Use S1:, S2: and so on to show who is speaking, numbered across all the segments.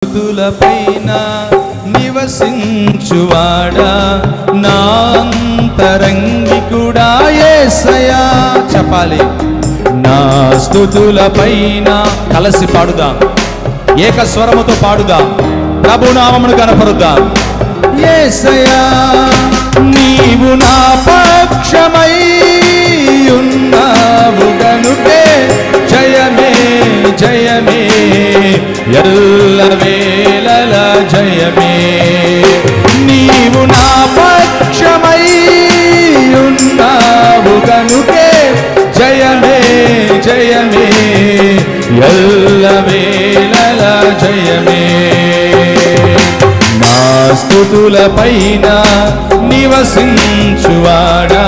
S1: స్తుతులపైన నివసించువాడా నా అంతరంగికుడా యేసయ్యా. చెప్పాలి. నా స్తుతులపైన కలిసి పాడుదాం, ఏక స్వరముతో పాడుదాం, ప్రభునామమును కనపరుద్దాం. యేసయ్యా నీవు నా పక్షమై ఉన్నావు గనుకే జయమే జయమే ఎల్లవేళల జయమే. నీవు నా పక్షమై ఉన్నావు గనుకే జయమే జయమే ఎల్లవేళల జయమే. నా స్తుతులపైన నివసించువాడా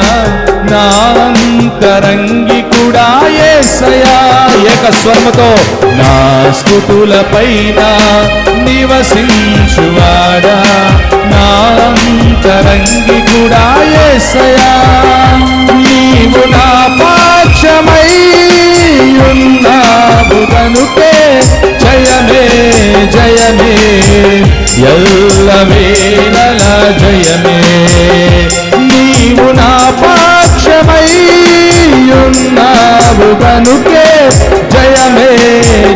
S1: నా అంతరంగికుడా యేసయ్యా. ఏక స్వరముతో నా స్తుతులపైన నివసించువాడా నా అంతరంగికుడా యేసయ్యా. నీవు నా పక్షమై ఉన్నావు గనుకే జయమే జయమే ఎల్లవేళల జయమే. నీవు నా పక్షమై ఉన్నావు గనుకే జయమే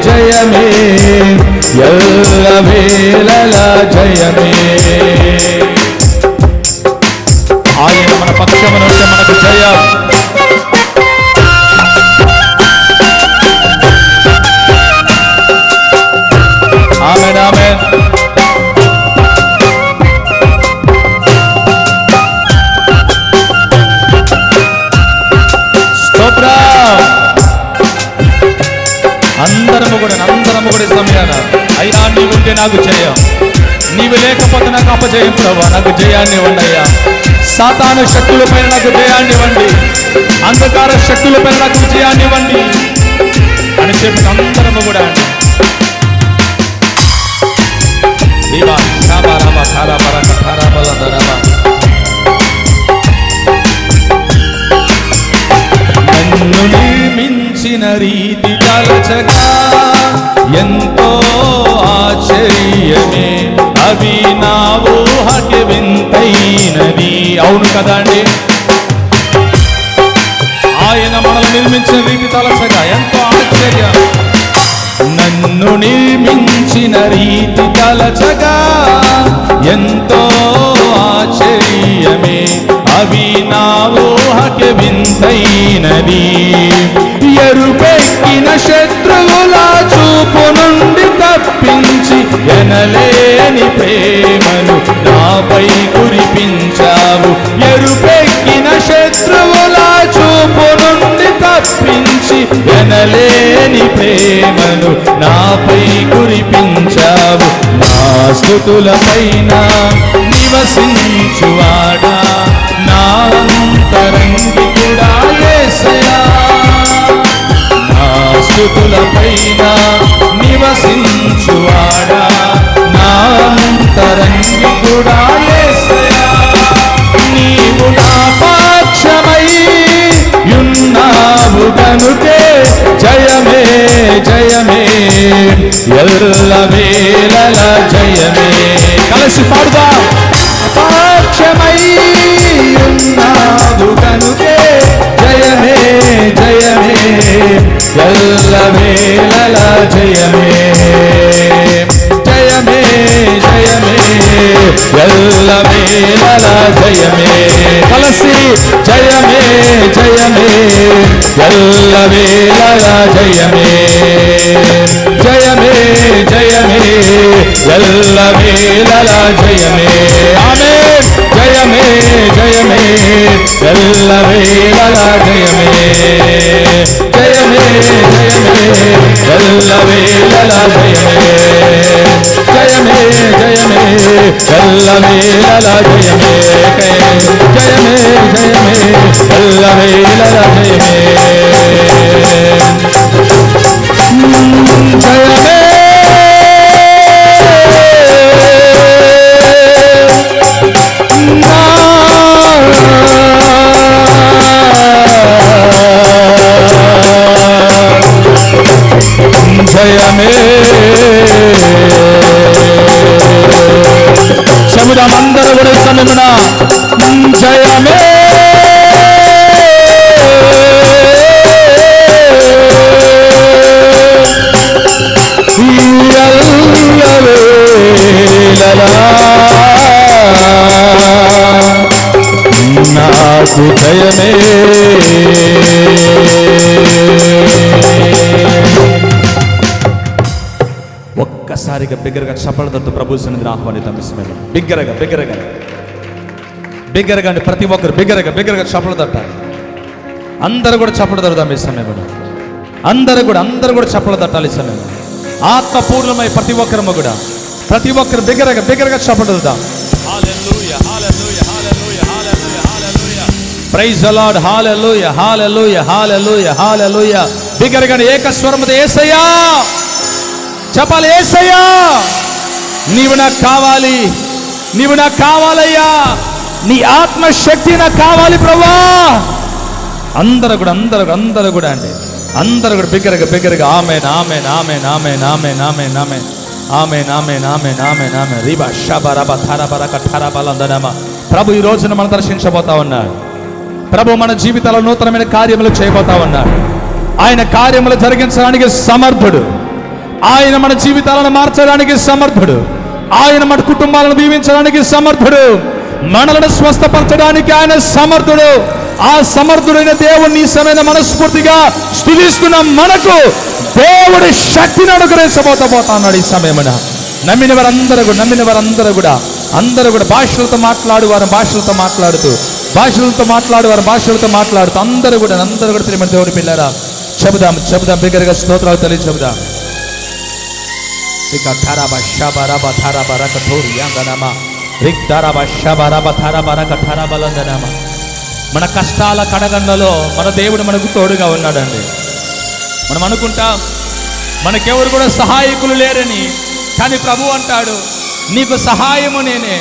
S1: జయమే ఎల్లవేళల జయమే. ఆయన మన పక్షమునుంటే మనకు జయం. ఆమేన్ ఆమేన్. అందరము కూడా సమయాన అయ్యా నీవుంటే నాకు జయం, నీవు లేకపోతే నాకు అపజయం ప్రభా. నాకు జయాన్ని ఇవ్వండి అయ్యా. సాతాను శక్తులపైన నాకు జయాన్ని ఇవ్వండి, అంధకార శక్తులపైన నాకు విజయాన్ని ఇవ్వండి అని చెప్పి అందరము కూడా నన్ను నిర్మించిన రీతి తలచగా ఎంతో ఆశ్చర్యమే, అవి నా ఊహకి వింతైనది. అవును కదా అండి. ఆయన మనల్ని నిర్మించిన రీతి తలచగా ఎంతో ఆశ్చర్యం. నన్ను నిర్మించిన రీతి తలచగా ఎంతో ఆశ్చర్యమే, అవి నా ఊహకి వింతైనది. ఎరుపెక్కిన శత్రువుల చూపు నుండి తప్పించి ఎనలేని ప్రేమను నాపై కురిపించావు. ఎరుపెక్కిన శత్రువుల చూపు నుండి తప్పించి ఎనలేని ప్రేమను నాపై కురిపించావు. నా స్తుతులపైన నివసించువాడా నా అంతరంగికుడా యేసయ్యా. నా స్తుతులపైన నివసించువాడా నా అంతరంగికుడా యేసయ్యా. నీవు నా పక్షమై ఉన్నావు గనుకే జయమే జయమే ఎల్లవేళల జయమే. కలిసి పాడుదా. పక్షమై ఉన్నావు గనుకే జయమే జయమే ఎల్లవేళల జయమే జయమే జయమే ఎల్లవేళల జయమే. కలిసి జయమే జయమే ఎల్లవేళల జయమే జయమే జయమే ఎల్లవేళల జయమే. ఆమేన్. జయమే జయమే ఎల్లవేళల జయమే జయమే జయమే ఎల్లవేళల జయమే జయమే జయమే ఎల్లవేళల జయమే జయమే జయమే ఎల్లవేళల జయమే జయమే జయమే చెబుదాం అందరూ కూడా సమయమున జయమే నాకు జయమే. ఒక్కసారిగా బిగ్గరగా చప్పలతో ప్రభు సన్నిధిని ఆహ్వానిద్దాం. బిగ్గరగా బిగ్గరగా బిగ్గరగా అండి, ప్రతి ఒక్కరు బిగ్గరగా బిగ్గరగా చప్పలు తట్టాలి. అందరూ కూడా చప్పలు తడదాం ఈ సమయంలో. అందరూ కూడా చప్పలు తట్టాలి ఈ సమయంలో. ఆత్మపూర్ణమై ప్రతి ఒక్కరము కూడా ప్రతి ఒక్కరు బిగ్గరగా బిగ్గరగా చప్పలు తడదాం. Hallelujah hallelujah hallelujah hallelujah hallelujah. Praise the Lord. Hallelujah hallelujah hallelujah hallelujah. బిగ్గరగా ఏక స్వరముతో యేసయ్యా చెప్పాలి. యేసయ్యా నీవు నాకు కావాలి, నీవు నాకు కావాలయ్యా, నీ ఆత్మశక్తి నాకు కావాలి ప్రభువా. అందరూ కూడా అండి, అందరూ కూడా బిగ్గరగా బిగ్గరగా ఆమేన్ ఆమేన్ ఆమేన్ ఆమేన్ ఆమేన్ ఆమేన్ ఆమేన్ ఆమేన్ ఆమేన్ ఆమేన్ ఆమేన్ ఆమేన్. రిబా షబరబ థరబర కఠరబల దనమ. ప్రభు ఈ రోజున మనం దర్శించబోతా ఉన్నాడు. ప్రభు మన జీవితాల్లో నూతనమైన కార్యములు చేయబోతా ఉన్నాడు. ఆయన కార్యములు జరిగించడానికి సమర్థుడు. ఆయన మన జీవితాలను మార్చడానికి సమర్థుడు. ఆయన మన కుటుంబాలను దీవించడానికి సమర్థుడు. మనలను స్వస్థపరచడానికి ఆయన సమర్థుడు. ఆ సమర్థుడైన దేవుణ్ణి ఈ సమయంలో మనస్ఫూర్తిగా స్తుతిస్తున్న మనకు దేవుడి శక్తిని అనుగ్రహించబోతున్నాడు ఈ సమయమున. నమ్మిన వారందరూ కూడా అందరూ కూడా భాషలతో మాట్లాడువారు భాషలతో మాట్లాడుతూ అందరూ కూడా ప్రేమ దేవుడి పిల్లరా చెబుదాం బిగ్గరగా స్తోత్రాలు తెలియ చెబుదాం. మన కష్టాల కడగండ్లలో మన దేవుడు మనకు తోడుగా ఉన్నాడండి. మనం అనుకుంటాం మనకెవరు కూడా సహాయకులు లేరని, కానీ ప్రభు అంటాడు నీకు సహాయము నేనే.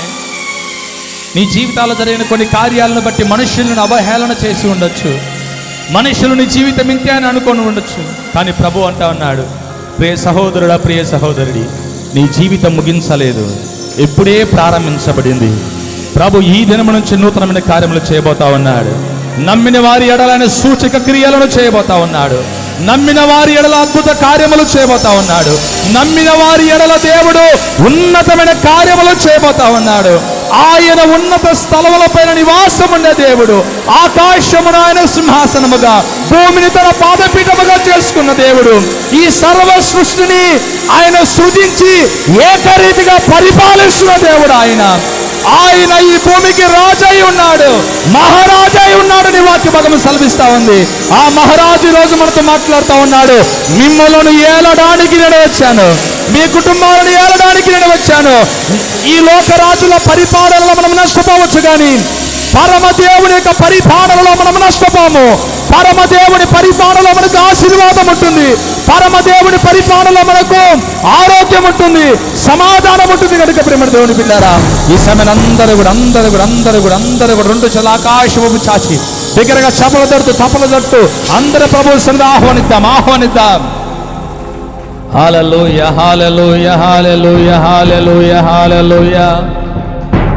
S1: నీ జీవితాల్లో జరిగిన కొన్ని కార్యాలను బట్టి మనుషులను అవహేళన చేసి ఉండొచ్చు, మనుషులు నీ జీవితం ఇంతే అని అనుకొని ఉండొచ్చు, కానీ ప్రభు అంటా ఉన్నాడు ప్రియ సహోదరుడా ప్రియ సహోదరుడి, నీ జీవితం ముగించలేదు, ఇప్పుడే ప్రారంభించబడింది. ప్రభు ఈ దినము నుంచి నూతనమైన కార్యములు చేయబోతా ఉన్నాడు. నమ్మిన వారి ఎడలైన సూచక క్రియలను చేయబోతా ఉన్నాడు. నమ్మిన వారి ఎడల అద్భుత కార్యములు చేయబోతా ఉన్నాడు. నమ్మిన వారి ఎడల దేవుడు ఉన్నతమైన కార్యములు చేయబోతా ఉన్నాడు. ఆయన ఉన్నత స్థలములపైన నివాసం ఉండే దేవుడు, ఆకాశమును ఆయన సింహాసనముగా, భూమిని తన పాదపీఠముగా చేసుకున్న దేవుడు, ఈ సర్వ సృష్టిని ఆయన సృజించి ఏకరీతిగా పరిపాలిస్తున్న దేవుడు ఆయన ఈ భూమికి రాజై ఉన్నాడు, మహారాజై ఉన్నాడు నీ వాక్య భాగం సెలవిస్తా ఉంది. ఆ మహారాజు ఈ రోజు మనతో మాట్లాడుతూ ఉన్నాడు. మిమ్మల్ని ఏలడానికి నేను వచ్చాను, మీ కుటుంబాలను ఏలడానికి నేను వచ్చాను. ఈ లోకరాజుల పరిపాలనలో మనం నష్టపోవచ్చు, కానీ పరమదేవుని యొక్క పరిపాలనలో మనం నష్టపోము. పరమదేవుని పరిపాలనలో మనకు ఆశీర్వాదం ఉంటుంది. పరమదేవుని పరిపాలనలో మనకు ఆరోగ్యం ఉంటుంది, సమాధానం ఉంటుంది. కనుక ప్రేమ దేవుని పిల్లారా, ఈ సమయం అందరూ కూడా రెండు చేతులు ఆకాశము చాచి దగ్గరగా చపల తట్టు అందరూ ప్రభువు సన్నిధిని ఆహ్వానిద్దాం. హల్లెలూయా హల్లెలూయా హల్లెలూయా హల్లెలూయా హల్లెలూయా.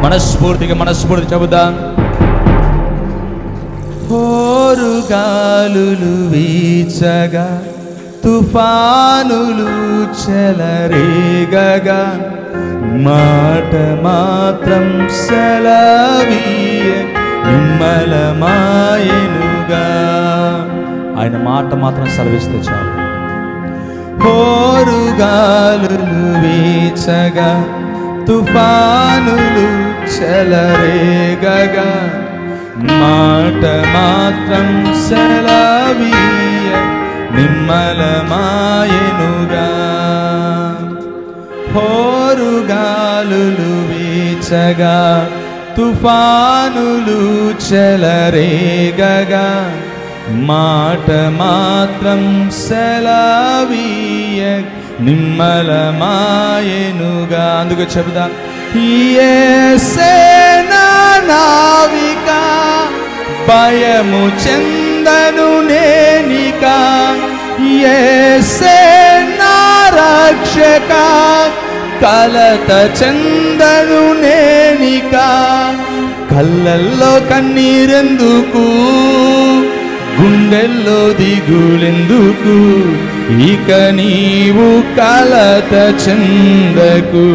S1: మనస్ఫూర్తిగా చెబుదాం. హోరుగాలులు వీచగా, తుఫానులు చెలరేగగా, మాట మాత్రం సెలవీయ నిమ్మలమాయెనుగా. ఆయన మాట మాత్రం సెలవిస్తే చాలు. హోరుగాలులు వీచగా, తుఫానులు చెలరేగగా, మాట మాత్రం సెలవీయ నిమ్మలమాయెనుగా. హోరుగాలులు వీచగా, తుఫానులు చెలరేగగా, మాట మాత్రం సెలవీయ నిమ్మలమాయెనుగా. అందుకు చెబుదాం. యేసే నా నావిక, భయము చెందను నేనిక. యేసే నా రక్షక, కలత చెందను నేనిక, కళ్ళల్లో కన్నీరెందుకు, గుండెల్లో దిగులెందుకు, ఇక నీవు కలత చెందకు.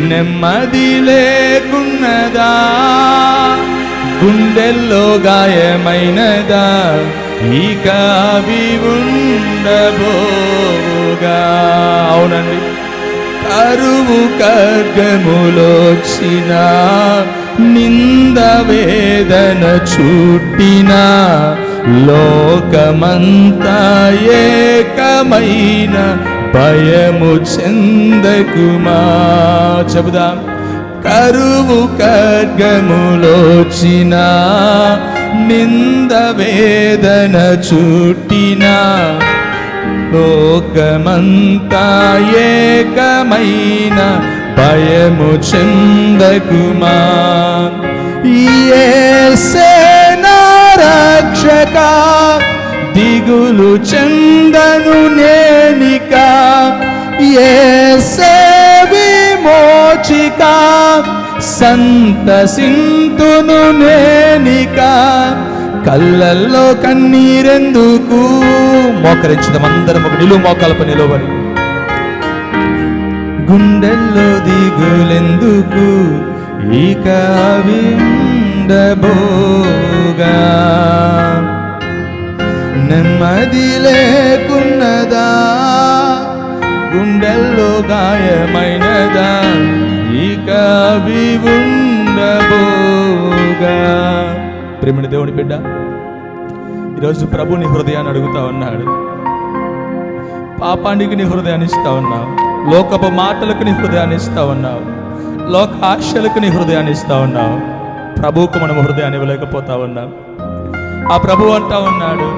S1: నెమ్మది లేకున్నదా, గుండెల్లో గాయమైనదా, ఇక అవి ఉండబోగా. అవునండి, కరువు ఖడ్గములొచ్చిన, నింద వేదన చుట్టిన, లోకమంతా ఏకమైన భయము చెందకుమా. చెబుదాం. కరువు ఖడ్గములొచ్చిన, నింద వేదన చుట్టిన, లోకమంతా ఏకమైన భయము చెందకుమా. యేసే నా రక్షక, దిగులు చెందను నేనిక, యేసే విమోచిక, సంతసింతును నేనిక, కళ్ళల్లో కన్నీరెందుకు. మోకరించుదాం అందరం, ఒక నిలువు మోకాలపై నిలబడి. గుండెల్లో దిగులెందుకు, ఇక అవి ఉండబోగా. నెమ్మది లేకున్నదా, గుండెల్లో గాయమైనదా, ఇక అవి ఉండబోగా. ప్రేమని దేవుని బిడ్డ, ఈరోజు ప్రభు నీ హృదయాన్ని అడుగుతా ఉన్నాడు. పాపానికి నీ హృదయాన్ని ఇస్తా ఉన్నావు, లోకపు మాటలకు నీ హృదయాన్ని ఇస్తా ఉన్నావు, లోక ఆశలకు నీ హృదయాన్ని ఇస్తా ఉన్నావు. ప్రభువుకు మనం హృదయాన్ని ఇవ్వలేకపోతా ఉన్నాం. ఆ ప్రభు అంటా ఉన్నాడు,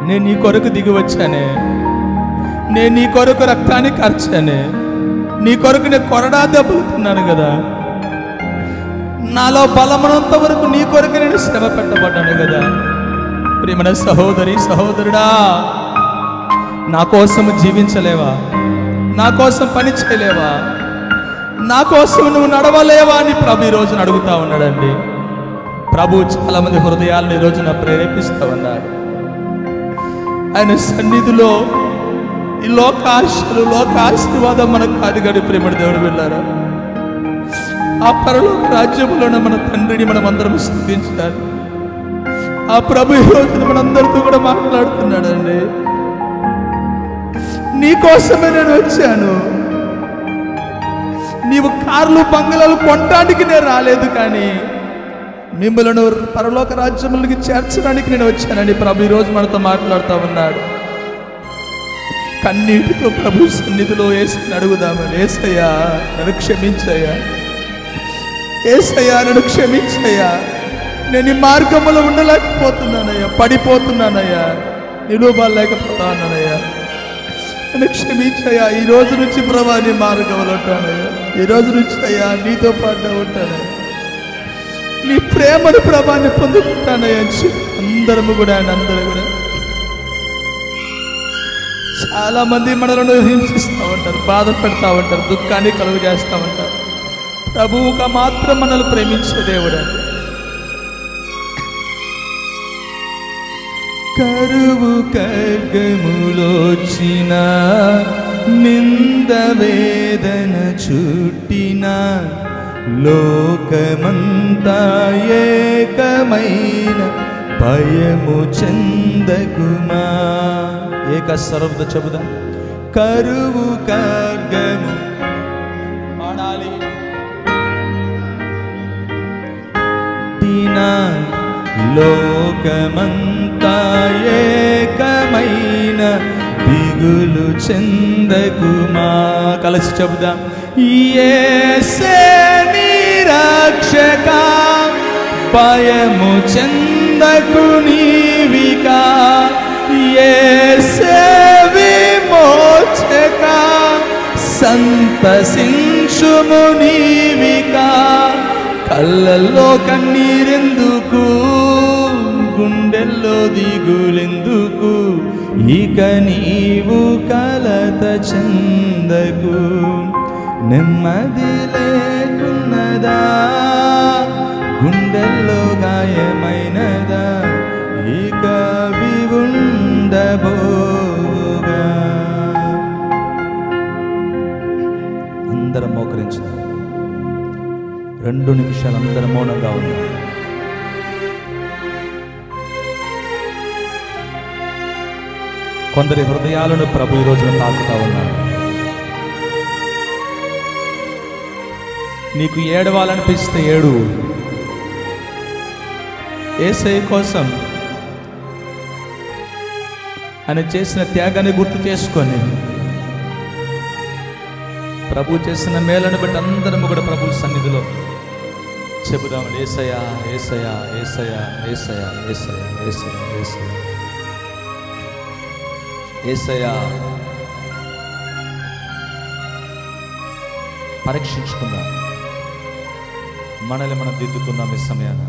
S1: నేను నీ కొరకు దిగి వచ్చానే, నేను నీ కొరకు రక్తాన్ని కార్చానే, నీ కొరకు నేను కొరడా దెబ్బలుతున్నాను కదా, నాలో బలమనంత వరకు నీ కొరకు నేను శ్రమ పెట్టబడ్డాను కదా. ప్రియమైన సహోదరి సహోదరుడా, నా కోసం జీవించలేవా? నా కోసం పని చేయలేవా? నా కోసం నువ్వు నడవలేవా అని ప్రభు ఈ రోజున అడుగుతా ఉన్నాడండి. ప్రభు చాలా మంది హృదయాలను ఈ రోజున ప్రేరేపిస్తూ ఉన్నాడు. ఆయన సన్నిధిలో ఈ లోక ఆశలు, లోక ఆశీర్వాదం మనకు కాదు గడి. ప్రేమడి దేవుడు వెళ్ళారా, ఆ పరలోక రాజ్యంలోనే మన తండ్రిని మనం అందరం స్తుతించాలి. ఆ ప్రభు ఈ రోజున మనందరితో కూడా మాట్లాడుతున్నాడండి. నీ కోసమే నేను వచ్చాను. నీవు కార్లు బంగ్లాలు కొనడానికి నేను రాలేదు, కానీ మిమ్మల్ని పరలోక రాజ్యములకి చేర్చడానికి నేను వచ్చానని ప్రభు ఈరోజు మనతో మాట్లాడుతూ ఉన్నాడు. కన్నీటితో ప్రభు సన్నిధిలో యేసుని అడుగుదామని. యేసయ్యా నన్ను క్షమించయ్యా, యేసయ్యా నన్ను క్షమించయ్యా, నేను ఈ మార్గంలో ఉండలేకపోతున్నానయ్యా, పడిపోతున్నానయ్యా, నిలువలేకపోతా ఉన్నానయ్యా, నన్ను క్షమించయ్యా. ఈ రోజు నుంచి ప్రభా నీ మార్గంలో ఉంటానయ్యా, ఈ రోజు నుంచి అయ్యా నీతో పాటు ఉంటానయ్యా, నీ ప్రేమను ప్రభాన్ని పొందుకుంటానయ్యా. అందరము కూడా చాలా మంది మనలను హింసిస్తూ ఉంటారు, బాధ పెడతా ఉంటారు, దుఃఖాన్ని కలుగు చేస్తూ ఉంటారు. ప్రభువుగా మాత్రం మనల్ని ప్రేమించే దేవుడు. కరువు ఖడ్గములొచ్చిన, నింద వేదన చుట్టిన, లోకమంతా ఏకమైన భయము చెందకుమా. ఏక స్వరంతో చెబుదాం. కరువు ఖడ్గము పాడాలి. లోకమంతా ఏకమైన దిగులు చెందకుమా. కలిసి చెబుదాం. యేసే నీ రక్షక, భయము చెందకు నీవిక, యేసే విమోచక, సంతసించుము నీవిక, కళ్ళల్లో కన్నీరెందుకు, గుండెల్లో దిగులెందుకు, ఇక నీవు కలత చెందకు, నెమ్మది లేకున్నదా, గుండెల్లో గాయమైనదా, ఇక అవి ఉండబోగా. అందరం మోకరించుదాం. 2 నిమిషాలు అందరం మౌనంగా ఉన్నాం. కొందరి హృదయాలను ప్రభు ఈ రోజున తాకుతా ఉన్నాడు. నీకు ఏడవాలనిపిస్తే ఏడు. యేసయ్య కోసం ఆయన చేసిన త్యాగాన్ని గుర్తు చేసుకొని ప్రభు చేసిన మేలను బట్టి అందరం కూడా ప్రభు సన్నిధిలో చెబుదామని. యేసయ్యా యేసయ్యా యేసయ్యా యేసయ్యా యేసయ్యా యేసయ్యా యేసయ్యా యేసయ్యా. పరీక్షించుకుందాం, మనల్ని మనం దిద్దుకుందాం ఈ సమయాన.